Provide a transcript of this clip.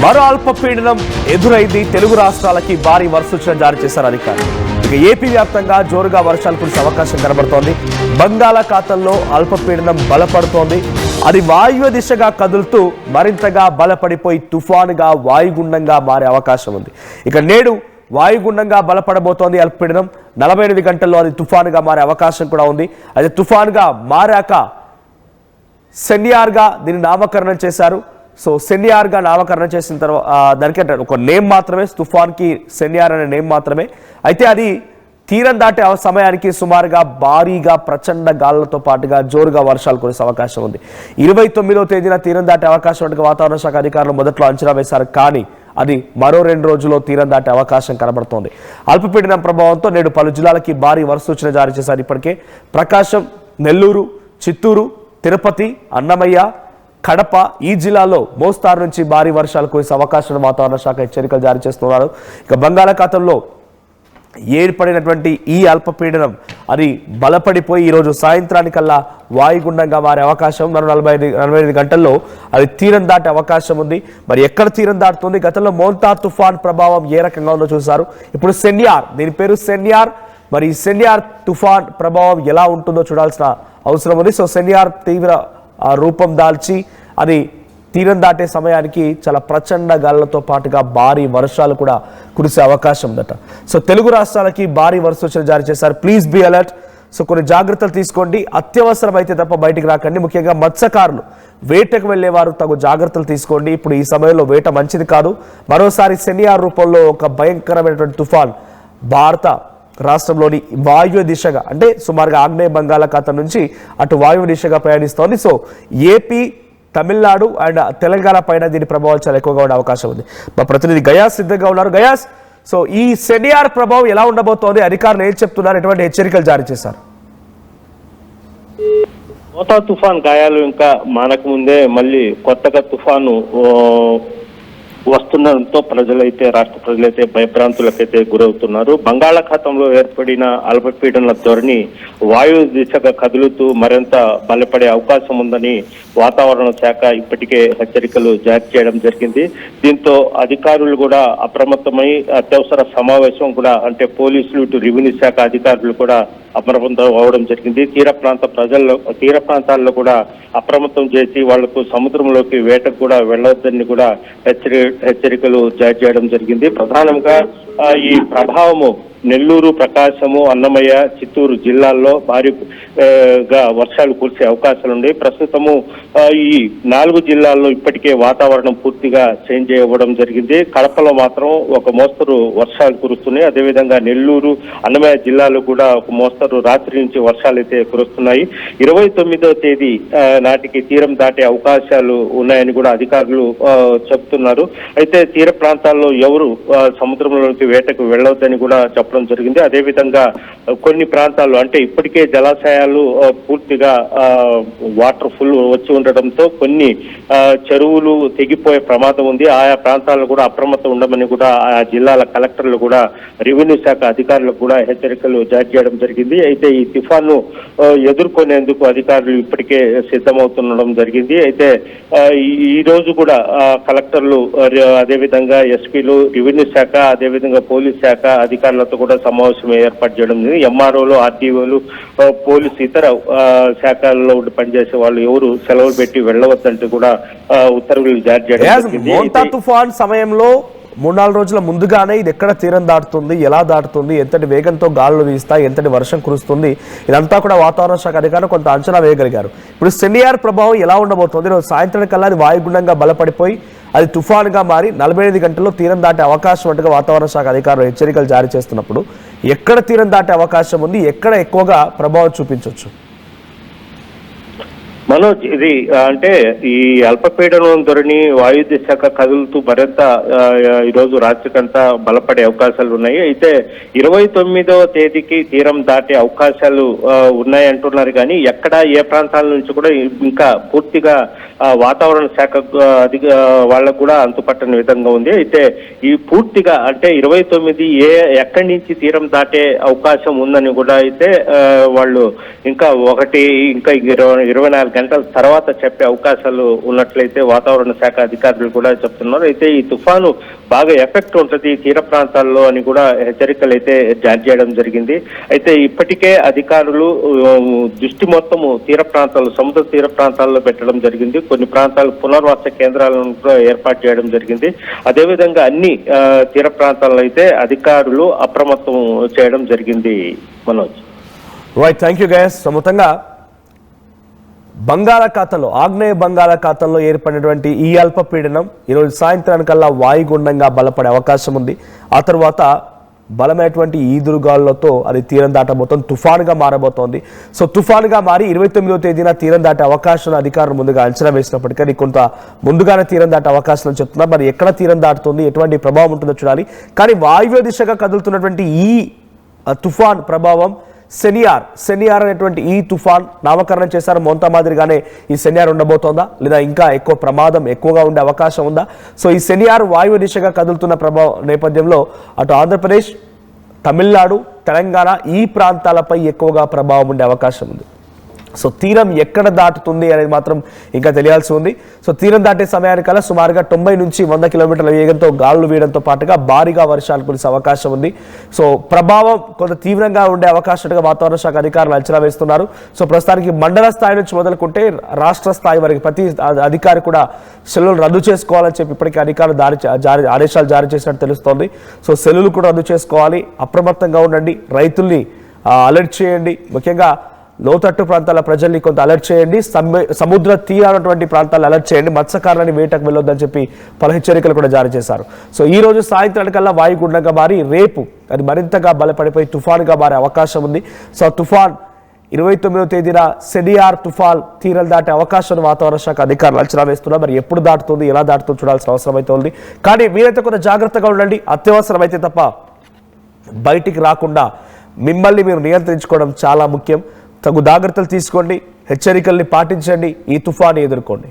మరో అల్పపీడనం ఎదురైంది. తెలుగు రాష్ట్రాలకి భారీ వర్షసూచన జారీ చేశారు అధికారులు. ఇక ఏపీ వ్యాప్తంగా జోరుగా వర్షాలు కురిసే అవకాశం కనబడుతోంది. బంగాళాఖాతంలో అల్పపీడనం బలపడుతోంది. అది వాయువ్య దిశగా కదులుతూ మరింతగా బలపడిపోయి తుఫానుగా వాయుగుండంగా మారే అవకాశం ఉంది. ఇక నేడు వాయుగుండంగా బలపడబోతోంది అల్పపీడనం. 48 గంటల్లో అది తుఫానుగా మారే అవకాశం కూడా ఉంది. అది తుఫానుగా మారాక సెన్యార్గా దీన్ని నామకరణం చేశారు. సో సెన్యార్గా నామకరణం చేసిన తర్వాత దానికి ఒక నేమ్ మాత్రమే, తుఫాన్కి సెన్యార్ అనే నేమ్ మాత్రమే. అయితే అది తీరం దాటే సమయానికి సుమారుగా భారీగా ప్రచండ గాలులతో పాటుగా జోరుగా వర్షాలు కురిసే అవకాశం ఉంది. 29వ తేదీన తీరం దాటే అవకాశం ఉన్నట్టుగా వాతావరణ శాఖ అధికారులు మొదట్లో అంచనా వేశారు. కానీ అది మరో 2 రోజుల్లో తీరం దాటే అవకాశం కనబడుతోంది. అల్పపీడనం ప్రభావంతో నేడు పలు జిల్లాలకి భారీ వర్ష సూచన జారీ చేశారు. ఇప్పటికే ప్రకాశం, నెల్లూరు, చిత్తూరు, తిరుపతి, అన్నమయ్య, కడప ఈ జిల్లాలో మోస్తారు నుంచి భారీ వర్షాలు కురిసే అవకాశం వాతావరణ శాఖ హెచ్చరికలు జారీ చేస్తున్నారు. ఇక బంగాళాఖాతంలో ఏర్పడినటువంటి ఈ అల్పపీడనం అది బలపడిపోయి ఈరోజు సాయంత్రానికల్లా వాయుగుండంగా మారే అవకాశం, మరో 45 గంటల్లో అది తీరం దాటే అవకాశం ఉంది. మరి ఎక్కడ తీరం దాటుతుంది? గతంలో మోంతా తుఫాన్ ప్రభావం ఏ రకంగా ఉందో చూసారు. ఇప్పుడు సెన్యార్, దీని పేరు సెన్యార్. మరి ఈ సెన్యార్ తుఫాన్ ప్రభావం ఎలా ఉంటుందో చూడాల్సిన అవసరం ఉంది. సో సెన్యార్ తీవ్ర రూపం దాల్చి అది తీరం దాటే సమయానికి చాలా ప్రచండ గాలులతో పాటుగా భారీ వర్షాలు కూడా కురిసే అవకాశం ఉందట. సో తెలుగు రాష్ట్రాలకి భారీ వర్ష సూచన జారీ చేశారు. Please be alert. సో కొన్ని జాగ్రత్తలు తీసుకోండి. అత్యవసరం అయితే తప్ప బయటికి రాకండి. ముఖ్యంగా మత్స్యకారులు, వేటకు వెళ్లేవారు తగు జాగ్రత్తలు తీసుకోండి. ఇప్పుడు ఈ సమయంలో వేట మంచిది కాదు. మరోసారి సెన్యార్ రూపంలో ఒక భయంకరమైనటువంటి తుఫాన్ భారత రాష్ట్రంలోని వాయువ్య దిశగా, అంటే సుమారుగా ఆగ్నేయ బంగాళాఖాతం నుంచి అటు వాయువ్య దిశగా ప్రయాణిస్తోంది. So AP, Tamil Nadu and Telangana పైన దీని ప్రభావం చాలా ఎక్కువగా ఉండే అవకాశం ఉంది. మా ప్రతినిధి గయాస్ సిద్ధంగా ఉన్నారు. గయాస్, సో ఈ సెన్యార్ ప్రభావం ఎలా ఉండబోతోంది? అధికారులు ఏం చెప్తున్నారు? ఎటువంటి హెచ్చరికలు జారీ చేశారు? మోతా తుఫాన్ గాయాలు ఇంకా మానక ముందే మళ్ళీ కొత్తగా తుఫాను వస్తుండడంతో రాష్ట్ర ప్రజలైతే భయభ్రాంతులకైతే గురవుతున్నారు. బంగాళాఖాతంలో ఏర్పడిన అల్పపీడన ధోరణి వాయు దిశగా కదులుతూ మరింత బలపడే అవకాశం ఉందని వాతావరణ శాఖ ఇప్పటికే హెచ్చరికలు జారీ చేయడం జరిగింది. దీంతో అధికారులు కూడా అప్రమత్తమై అత్యవసర సమావేశం కూడా, అంటే పోలీసులు, ఇటు రెవెన్యూ శాఖ అధికారులు కూడా అప్రమత్తం అవడం జరిగింది. తీర ప్రాంతాల్లో కూడా అప్రమత్తం చేసి వాళ్లకు సముద్రంలోకి వేటకు కూడా వెళ్ళవద్దని కూడా హెచ్చరికలు జారీ చేయడం జరిగింది. ప్రధానంగా ఈ ప్రభావము నెల్లూరు, ప్రకాశము, అన్నమయ్య, చిత్తూరు జిల్లాల్లో భారీగా వర్షాలు కురిసే అవకాశాలు ఉన్నాయి. ప్రస్తుతము ఈ 4 జిల్లాల్లో ఇప్పటికే వాతావరణం పూర్తిగా చేంజ్ అవ్వడం జరిగింది. కడపలో మాత్రం ఒక మోస్తరు వర్షాలు కురుస్తున్నాయి. అదేవిధంగా నెల్లూరు, అన్నమయ్య జిల్లాలో కూడా ఒక మోస్తరు రాత్రి నుంచి వర్షాలు అయితే కురుస్తున్నాయి. 29వ తేదీ నాటికి తీరం దాటే అవకాశాలు ఉన్నాయని కూడా అధికారులు చెప్తున్నారు. అయితే తీర ప్రాంతాల్లో ఎవరు సముద్రంలోకి వేటకు వెళ్ళవద్దని కూడా చెప్పడం జరిగింది. అదేవిధంగా కొన్ని ప్రాంతాలు, అంటే ఇప్పటికే జలాశయాలు పూర్తిగా వాటర్ ఫుల్ వచ్చి ఉండడంతో కొన్ని చెరువులు తెగిపోయే ప్రమాదం ఉంది. ఆయా ప్రాంతాల్లో కూడా అప్రమత్తం ఉండమని కూడా ఆ జిల్లాల కలెక్టర్లు కూడా రెవెన్యూ శాఖ అధికారులకు కూడా హెచ్చరికలు జారీ చేయడం జరిగింది. అయితే ఈ తుఫాను ఎదుర్కొనేందుకు అధికారులు ఇప్పటికే సిద్ధమవుతుండడం జరిగింది. అయితే ఈ రోజు కూడా కలెక్టర్లు, అదేవిధంగా ఎస్పీలు, రెవెన్యూ శాఖ, అదేవిధంగా పోలీస్ శాఖ అధికారులతో కూడా సమావేశం ఏర్పాటు చేయడం జరిగింది. ఎంఆర్ఓలు, ఆర్టీఓలు, పోలీసు, ఇతర శాఖల్లో పనిచేసే వాళ్ళు ఎవరు సెలవులు పెట్టి వెళ్ళవద్దంటూ కూడా ఉత్తర్వులు జారీ చేయడం. మోంతా తుఫాన్ సమయంలో 3-4 రోజుల ముందుగానే ఇది ఎక్కడ తీరం దాటుతుంది, ఎలా దాటుతుంది, ఎంతటి వేగంతో గాలులు వీస్తాయి, ఎంతటి వర్షం కురుస్తుంది, ఇదంతా కూడా వాతావరణ శాఖ అధికారులు కొంత అంచనా వేయగలిగారు. ఇప్పుడు సెన్యార్ ప్రభావం ఎలా ఉండబోతోంది? రోజు సాయంత్రం కల్లా అది వాయుగుండంగా బలపడిపోయి అది తుఫానుగా మారి 48 గంటల్లో తీరం దాటే అవకాశం ఉన్నట్టుగా వాతావరణ శాఖ అధికారులు హెచ్చరికలు జారీ చేస్తున్నప్పుడు ఎక్కడ తీరం దాటే అవకాశం ఉంది, ఎక్కడ ఎక్కువగా ప్రభావం చూపించవచ్చు? మనోజ్, ఇది అంటే ఈ అల్పపీడనం ధోరణి వాయు దిశగా కదులుతూ మరింత ఈరోజు రాత్రికంతా బలపడే అవకాశాలు ఉన్నాయి. అయితే 29వ తేదీకి తీరం దాటే అవకాశాలు ఉన్నాయంటున్నారు. కానీ ఎక్కడ ఏ ప్రాంతాల నుంచి కూడా ఇంకా పూర్తిగా వాతావరణ శాఖ వాళ్ళకు కూడా అంతుపట్టని విధంగా ఉంది. అయితే ఈ పూర్తిగా అంటే 29 ఎక్కడి నుంచి తీరం దాటే అవకాశం ఉందని కూడా అయితే వాళ్ళు ఇంకా 24 గంటల తర్వాత చెప్పే అవకాశాలు ఉన్నట్లయితే వాతావరణ శాఖ అధికారులు కూడా చెప్తున్నారు. అయితే ఈ తుఫాను బాగా ఎఫెక్ట్ ఉంటుంది తీర ప్రాంతాల్లో అని కూడా హెచ్చరికలు అయితే జారీ చేయడం జరిగింది. అయితే ఇప్పటికే అధికారులు దృష్టి మొత్తము తీర ప్రాంతాలు, సముద్ర తీర ప్రాంతాల్లో పెట్టడం జరిగింది. కొన్ని ప్రాంతాలు పునర్వాస కేంద్రాలను కూడా ఏర్పాటు చేయడం జరిగింది. అదేవిధంగా అన్ని తీర ప్రాంతాల్లో అయితే అధికారులు అప్రమత్తం చేయడం జరిగింది. Manoj, right, thank you guys. So మొత్తంగా బంగాళాఖాతంలో, ఆగ్నేయ బంగాళాఖాతంలో ఏర్పడినటువంటి ఈ అల్పపీడనం ఈరోజు సాయంత్రానికల్లా వాయుగుండంగా బలపడే అవకాశం ఉంది. ఆ తర్వాత బలమైనటువంటి ఈదురుగాలులతో అది తీరం దాటబోతోంది, తుఫానుగా మారబోతోంది. సో తుఫానుగా మారి 29వ తేదీన తీరం దాటే అవకాశం అధికారులు ముందుగా అంచనా వేసినప్పటికీ అది కొంత ముందుగానే తీరం దాటే అవకాశం అని చెప్తున్నారు. మరి ఎక్కడ తీరం దాటుతుంది, ఎటువంటి ప్రభావం ఉంటుందో చూడాలి. కానీ వాయువ్య దిశగా కదులుతున్నటువంటి ఈ తుఫాన్ ప్రభావం సెనియార్ అనేటువంటి ఈ తుఫాన్ నామకరణం చేశారు. మొంతా మాదిరిగానే ఈ సెనియార్ ఉండబోతోందా, లేదా ఇంకా ఎక్కువ ప్రమాదం ఎక్కువగా ఉండే అవకాశం ఉందా? సో ఈ సెనియార్ వాయువ్య దిశగా కదులుతున్న ప్రభావం నేపథ్యంలో అటు ఆంధ్రప్రదేశ్, తమిళనాడు, తెలంగాణ ఈ ప్రాంతాలపై ఎక్కువగా ప్రభావం ఉండే అవకాశం ఉంది. సో తీరం ఎక్కడ దాటుతుంది అనేది మాత్రం ఇంకా తెలియాల్సి ఉంది. సో తీరం దాటే సమయానికల్లా సుమారుగా 90 నుంచి 100 కిలోమీటర్ల వేగంతో గాలులు వీయడంతో పాటుగా భారీగా వర్షాలు కురిసే అవకాశం ఉంది. సో ప్రభావం కొంత తీవ్రంగా ఉండే అవకాశంగా వాతావరణ శాఖ అధికారులు అంచనా వేస్తున్నారు. సో ప్రస్తుతానికి మండల స్థాయి నుంచి మొదలుకుంటే రాష్ట్ర స్థాయి వరకు ప్రతి అధికారి కూడా సెలవులు రద్దు చేసుకోవాలని చెప్పి ఇప్పటికే అధికారులు ఆదేశాలు జారీ చేసినట్టు తెలుస్తోంది. సో సెలవులు కూడా రద్దు చేసుకోవాలి, అప్రమత్తంగా ఉండండి, రైతుల్ని అలర్ట్ చేయండి, ముఖ్యంగా లోతట్టు ప్రాంతాల ప్రజల్ని కొంత అలర్ట్ చేయండి, సముద్ర తీరాలటువంటి ప్రాంతాలను అలర్ట్ చేయండి, మత్స్యకారులని వేటకు వెళ్ళొద్దని చెప్పి పలు హెచ్చరికలు కూడా జారీ చేశారు. సో ఈ రోజు సాయంత్రానికల్లా వాయుగుండంగా మారి రేపు అది మరింతగా బలపడిపోయి తుఫానుగా మారే అవకాశం ఉంది. సో తుఫాన్ 29వ తేదీన సెనియార్ తుఫాన్ తీరాలు దాటే అవకాశం వాతావరణ శాఖ అధికారులు అంచనా వేస్తున్నారు. మరి ఎప్పుడు దాటుతుంది, ఎలా దాటుతుందో చూడాల్సిన అవసరం అయితే ఉంది. కానీ మీరైతే కొంత జాగ్రత్తగా ఉండండి, అత్యవసరం అయితే తప్ప బయటికి రాకుండా మిమ్మల్ని మీరు నియంత్రించుకోవడం చాలా ముఖ్యం. తగు జాగ్రత్తలు తీసుకోండి, హెచ్చరికల్ని పాటించండి, ఈ తుఫాను ఎదుర్కోండి.